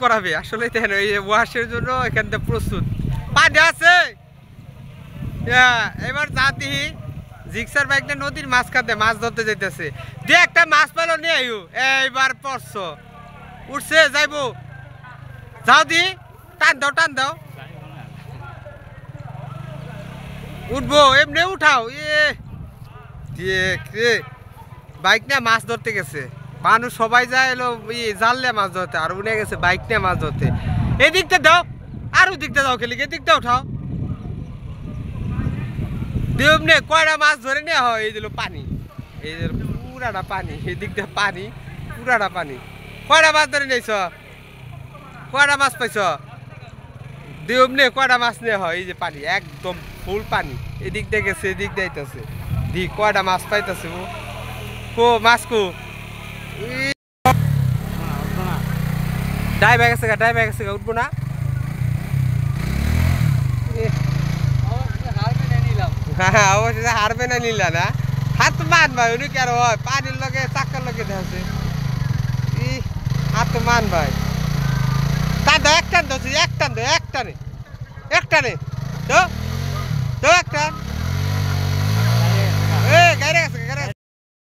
করাবে আসলে দেখেন ওই ওয়াশের জন্য এখান থেকে প্রস্তুত পানি আছে। এবার জাতি জিক্সার বাইক নিয়ে নদীর মাঝখানে মাছ ধরতে যাইতেছে, দিয়ে একটা মাছ পেলো নিয়ে আইও এইবার পড়ছ উঠছে যাইবো, যাও দি টান দাও টান দাও, উঠবো এমনি উঠাও। বাইক নিয়ে মাছ ধরতে গেছে মানুষ, সবাই যায় এলো জানলে মাছ ধরতে, আর উঠে গেছে বাইক নিয়ে মাছ ধরতে। এদিকটা দাও আর ওদিকটা দাও, খেলি এদিকটা উঠাও, এমনি কয়টা মাছ ধরে নেওয়া হয়। এই দিল পানি, এই যে পুরাটা পানি, এদিক দিয়ে পানি পুরাটা পানি। কয়টা মাছ ধরে নিয়েছ, কয়টা মাছ পাইছ, এমনি কয়টা মাছ নেওয়া হয়। এই যে পানি একদম ফুল পানি, এদিক দিয়ে গেছে এদিক দিয়ে আইতেছে, দি কয়টা মাছ পাইতেছে কো মাছ কো। ডাইভার গেছে গা, ডাইভার গেছে গা, উঠবো না। হ্যাঁ অবশ্যই হারবে না, নিলা না হাত মান ভাই, উনি কি আর হয় পানির লগে চাকার লগে দেখছে, হাত মান ভাই। টান দাও এক টান দাও, এক টান দাও, এক টানে এক টানে তো তো এক টান। গাড়ি গেছে